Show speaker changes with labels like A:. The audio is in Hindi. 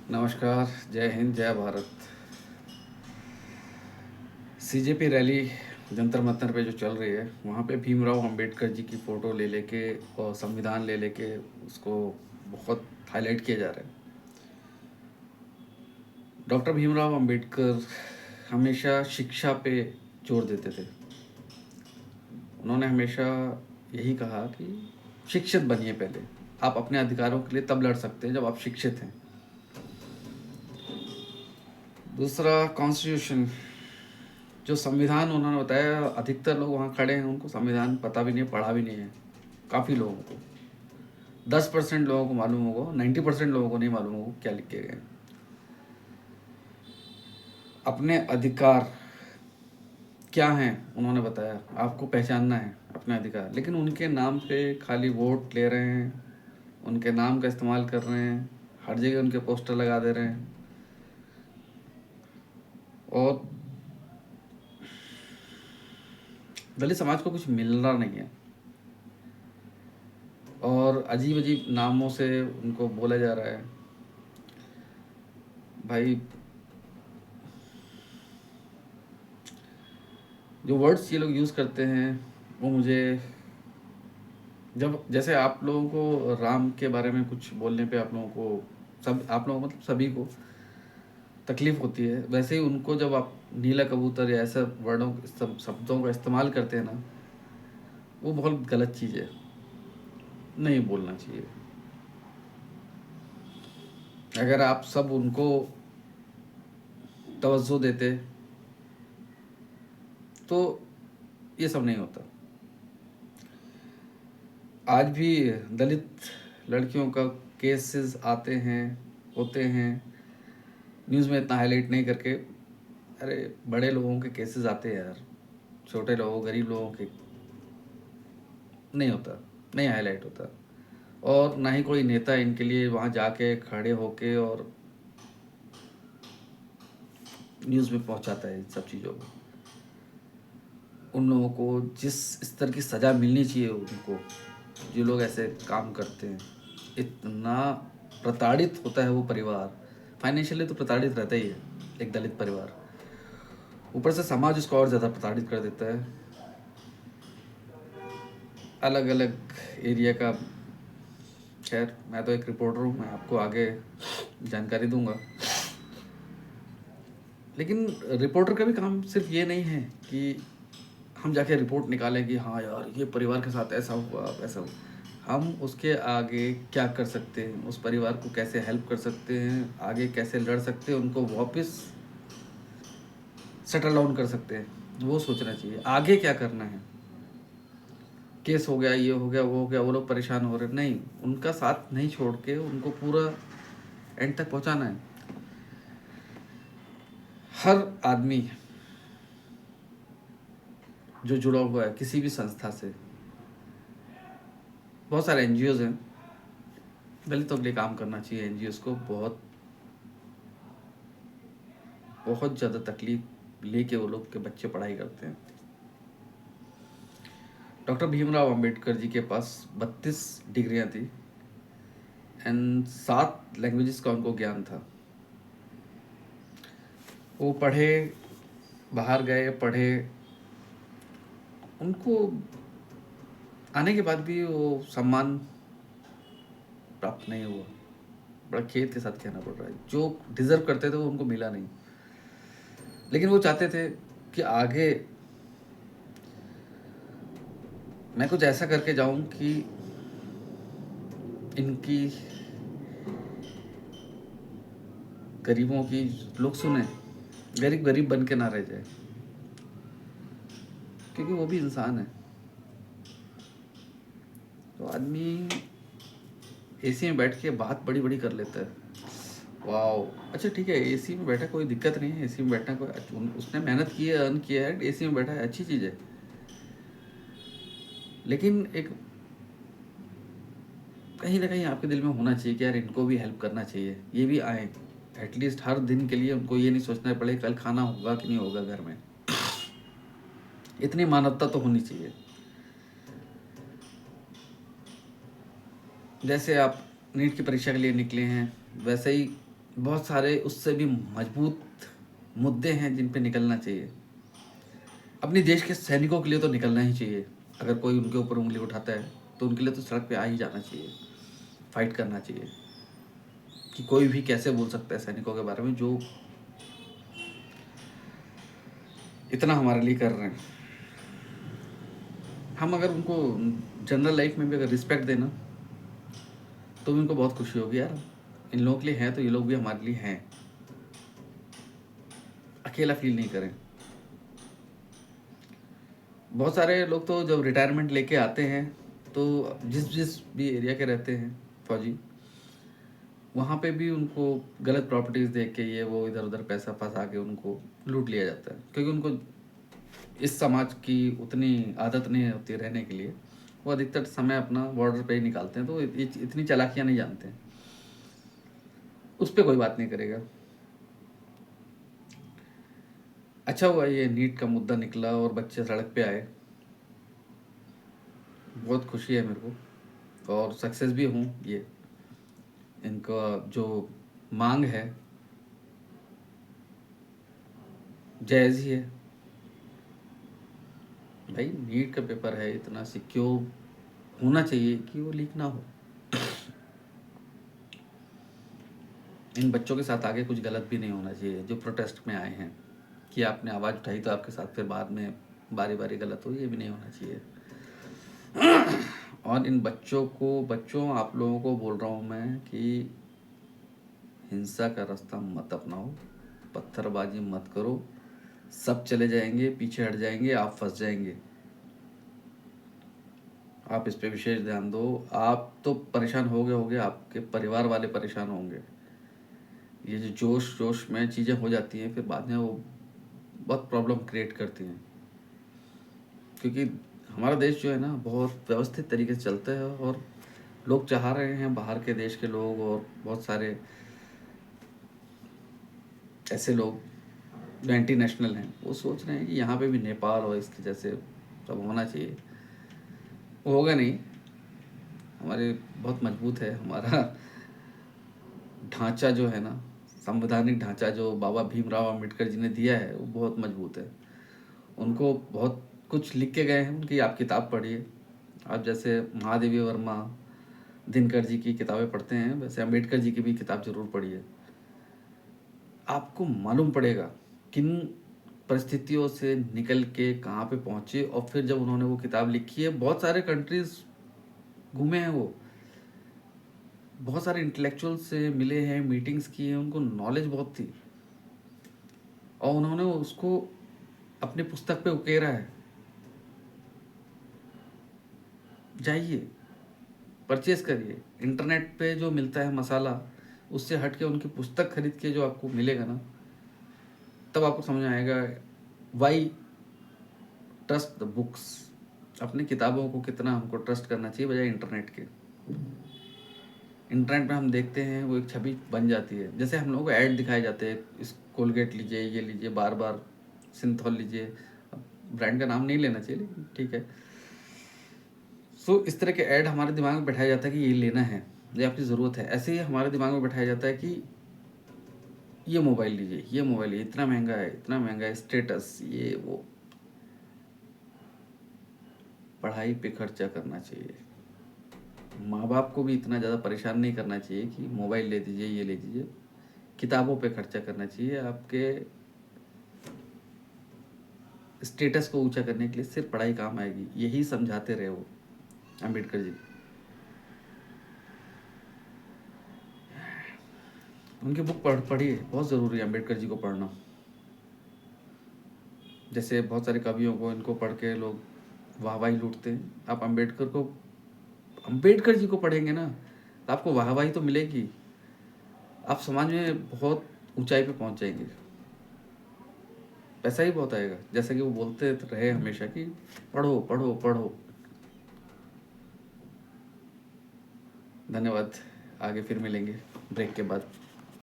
A: नमस्कार, जय हिंद, जय भारत। सीजेपी रैली जंतर मंतर पे जो चल रही है, वहाँ पे भीमराव अंबेडकर जी की फ़ोटो ले लेके और संविधान ले लेके उसको बहुत हाईलाइट किया जा रहा है। डॉक्टर भीमराव अंबेडकर हमेशा शिक्षा पे जोर देते थे। उन्होंने हमेशा यही कहा कि शिक्षित बनिए पहले। आप अपने अधिकारों के लिए तब लड़ सकते हैं जब आप शिक्षित हैं। दूसरा, कॉन्स्टिट्यूशन, जो संविधान उन्होंने बताया, अधिकतर लोग वहाँ खड़े हैं उनको संविधान पता भी नहीं है, पढ़ा भी नहीं है। काफ़ी लोगों को, 10% लोगों को मालूम होगा, 90% लोगों को नहीं मालूम होगा क्या लिख के गए। अपने अधिकार क्या हैं उन्होंने बताया, आपको पहचानना है अपने अधिकार। लेकिन उनके नाम पे खाली वोट ले रहे हैं, उनके नाम का इस्तेमाल कर रहे हैं, हर जगह उनके पोस्टर लगा दे रहे हैं। और दलित समाज को कुछ मिल रहा नहीं है और अजीब अजीब नामों से उनको बोला जा रहा है। भाई, जो वर्ड्स ये लोग यूज़ करते हैं वो मुझे, जब जैसे आप लोगों को राम के बारे में कुछ बोलने पे आप लोगों को, सब आप लोगों मतलब सभी को तकलीफ़ होती है, वैसे ही उनको जब आप नीला कबूतर या ऐसे वर्डों शब्दों का इस्तेमाल करते हैं ना, वो बहुत गलत चीज़ है, नहीं बोलना चाहिए। अगर आप सब उनको तवज्जो देते तो ये सब नहीं होता। आज भी दलित लड़कियों का केसेस आते हैं, होते हैं, न्यूज़ में इतना हाईलाइट नहीं करके। अरे, बड़े लोगों के केसेस आते हैं यार, छोटे लोगों, गरीब लोगों के नहीं होता, नहीं हाईलाइट होता। और ना ही कोई नेता इनके लिए वहाँ जाके खड़े होके और न्यूज़ में पहुँचाता है इन सब चीज़ों को। उन लोगों को जिस स्तर की सज़ा मिलनी चाहिए, उनको, जो लोग ऐसे काम करते हैं, इतना प्रताड़ित होता है वो परिवार। फाइनेंशियली तो प्रताड़ित रहता ही है एक दलित परिवार, ऊपर से समाज उसको और ज़्यादा प्रताड़ित कर देता है। अलग अलग एरिया का, खैर मैं तो एक रिपोर्टर हूँ, मैं आपको आगे जानकारी दूंगा। लेकिन रिपोर्टर का भी काम सिर्फ ये नहीं है कि हम जाके रिपोर्ट निकालें कि हाँ यार ये परिवार के साथ ऐसा हुआ वैसा हुआ। हम उसके आगे क्या कर सकते हैं, उस परिवार को कैसे हेल्प कर सकते हैं, आगे कैसे लड़ सकते हैं, उनको वापस सेटल डाउन कर सकते हैं, वो सोचना चाहिए। आगे क्या करना है, केस हो गया, ये हो गया, वो हो गया, वो लोग परेशान हो रहे, नहीं, उनका साथ नहीं छोड़ के उनको पूरा एंड तक पहुंचाना है। हर आदमी जो जुड़ा हुआ है किसी भी संस्था से, बहुत सारे एनजीओज हैं, दलितों के लिए काम करना चाहिए। एनजीओज को बहुत बहुत ज़्यादा तकलीफ लेके वो लोग के बच्चे पढ़ाई करते हैं। डॉक्टर भीमराव अंबेडकर जी के पास 32 डिग्रियां थी एंड 7 लैंग्वेजेस का उनको ज्ञान था। वो पढ़े, बाहर गए, पढ़े, उनको आने के बाद भी वो सम्मान प्राप्त नहीं हुआ। बड़ा खेद के साथ कहना पड़ रहा है, जो डिज़र्व करते थे वो उनको मिला नहीं। लेकिन वो चाहते थे कि आगे मैं कुछ ऐसा करके जाऊं कि इनकी, गरीबों की लोग सुने, गरीब गरीब बन के ना रह जाए, क्योंकि वो भी इंसान है। तो आदमी एसी में बैठ के बात बड़ी बड़ी कर लेता है। वाह, अच्छा ठीक है, एसी में बैठा कोई दिक्कत नहीं है, एसी में बैठना कोई, उसने मेहनत की है, अर्न किया है, एसी में बैठा है, अच्छी चीज़ है। लेकिन एक कहीं ना कहीं आपके दिल में होना चाहिए कि यार इनको भी हेल्प करना चाहिए, ये भी आए एटलीस्ट हर दिन के लिए। उनको ये नहीं सोचना पड़े कल खाना होगा कि नहीं होगा घर में। इतनी मानवता तो होनी चाहिए। जैसे आप नीट की परीक्षा के लिए निकले हैं, वैसे ही बहुत सारे उससे भी मजबूत मुद्दे हैं जिन पे निकलना चाहिए। अपने देश के सैनिकों के लिए तो निकलना ही चाहिए। अगर कोई उनके ऊपर उंगली उठाता है तो उनके लिए तो सड़क पे आ ही जाना चाहिए, फाइट करना चाहिए। कि कोई भी कैसे बोल सकता है सैनिकों के बारे में जो इतना हमारे लिए कर रहे हैं। हम अगर उनको जनरल लाइफ में भी अगर रिस्पेक्ट देना तो भी उनको बहुत खुशी होगी, यार इन लोगों के लिए हैं तो ये लोग भी हमारे लिए हैं, अकेला फील नहीं करें। बहुत सारे लोग तो जब रिटायरमेंट लेके आते हैं तो जिस जिस भी एरिया के रहते हैं फौजी, वहाँ पे भी उनको गलत प्रॉपर्टीज़ देख के ये वो इधर उधर पैसा फंसा के उनको लूट लिया जाता है, क्योंकि उनको इस समाज की उतनी आदत नहीं होती रहने के लिए। वो अधिकतर समय अपना बॉर्डर पे ही निकालते हैं, तो इतनी चालाकियाँ नहीं जानते हैं। उस पर कोई बात नहीं करेगा। अच्छा हुआ ये नीट का मुद्दा निकला और बच्चे सड़क पे आए, बहुत खुशी है मेरे को, और सक्सेस भी हूँ। ये इनका जो मांग है जायज़ ही है। भाई नीट का पेपर है, इतना सिक्योर होना चाहिए कि वो लीक ना हो। इन बच्चों के साथ आगे कुछ गलत भी नहीं होना चाहिए जो प्रोटेस्ट में आए हैं, कि आपने आवाज़ उठाई तो आपके साथ फिर बाद में बारी बारी गलत हो, ये भी नहीं होना चाहिए। और इन बच्चों आप लोगों को बोल रहा हूँ मैं कि हिंसा का रास्ता मत अपनाओ, पत्थरबाजी मत करो। सब चले जाएंगे, पीछे हट जाएंगे, आप फंस जाएंगे। आप इस पे विशेष ध्यान दो। आप तो परेशान होगे, आपके परिवार वाले परेशान होंगे। ये जो जोश जोश में चीज़ें हो जाती हैं फिर बाद में वो बहुत प्रॉब्लम क्रिएट करती हैं, क्योंकि हमारा देश जो है ना बहुत व्यवस्थित तरीके से चलता है, और लोग चाह रहे हैं, बाहर के देश के लोग और बहुत सारे ऐसे लोग जो एंटी नेशनल हैं, वो सोच रहे हैं कि यहाँ पे भी नेपाल और इसके जैसे सब होना चाहिए। वो होगा नहीं। हमारे बहुत मजबूत है हमारा ढांचा जो है ना, संवैधानिक ढांचा जो बाबा भीमराव अम्बेडकर जी ने दिया है वो बहुत मजबूत है। उनको बहुत कुछ लिख के गए हैं, उनकी आप किताब पढ़िए। आप जैसे महादेवी वर्मा, दिनकर जी की किताबें पढ़ते हैं, वैसे अम्बेडकर जी की भी किताब जरूर पढ़िए। आपको मालूम पड़ेगा किन परिस्थितियों से निकल के कहाँ पे पहुँचे, और फिर जब उन्होंने वो किताब लिखी है, बहुत सारे कंट्रीज घूमे हैं वो, बहुत सारे इंटेलेक्चुअल से मिले हैं, मीटिंग्स की हैं, उनको नॉलेज बहुत थी, और उन्होंने उसको अपनी पुस्तक पे उकेरा है। जाइए, परचेज करिए। इंटरनेट पे जो मिलता है मसाला, उससे हट के उनकी पुस्तक खरीद के जो आपको मिलेगा ना, तब आपको समझ में आएगा वाई ट्रस्ट द बुक्स। अपनी किताबों को कितना हमको ट्रस्ट करना चाहिए बजाय इंटरनेट के। इंटरनेट में हम देखते हैं वो एक छवि बन जाती है, जैसे हम लोगों को ऐड दिखाए जाते हैं, इस कोलगेट लीजिए, ये लीजिए, बार बार सिंथॉल लीजिए। ब्रांड का नाम नहीं लेना चाहिए लेकिन ठीक है। सो इस तरह के ऐड हमारे दिमाग में बैठाया जाता है कि ये लेना है, ये आपकी ज़रूरत है। ऐसे ही हमारे दिमाग में बैठाया जाता है कि ये मोबाइल लीजिए, ये मोबाइल इतना महंगा है, इतना महंगा है, स्टेटस ये वो। पढ़ाई पे खर्चा करना चाहिए। माँ बाप को भी इतना ज़्यादा परेशान नहीं करना चाहिए कि मोबाइल ले दीजिए, ये ले दीजिए। किताबों पे खर्चा करना चाहिए। आपके स्टेटस को ऊंचा करने के लिए सिर्फ पढ़ाई काम आएगी, यही समझाते रहे वो अम्बेडकर जी। उनकी बुक पढ़िए, बहुत ज़रूरी है अम्बेडकर जी को पढ़ना। जैसे बहुत सारे कवियों को इनको पढ़ के लोग वाहवाही लूटते हैं, आप अम्बेडकर जी को पढ़ेंगे ना तो आपको वाहवाही तो मिलेगी, आप समाज में बहुत ऊंचाई पे पहुंच जाएंगे, पैसा ही बहुत आएगा। जैसा कि वो बोलते रहे हमेशा कि पढ़ो पढ़ो पढ़ो। धन्यवाद। आगे फिर मिलेंगे ब्रेक के बाद।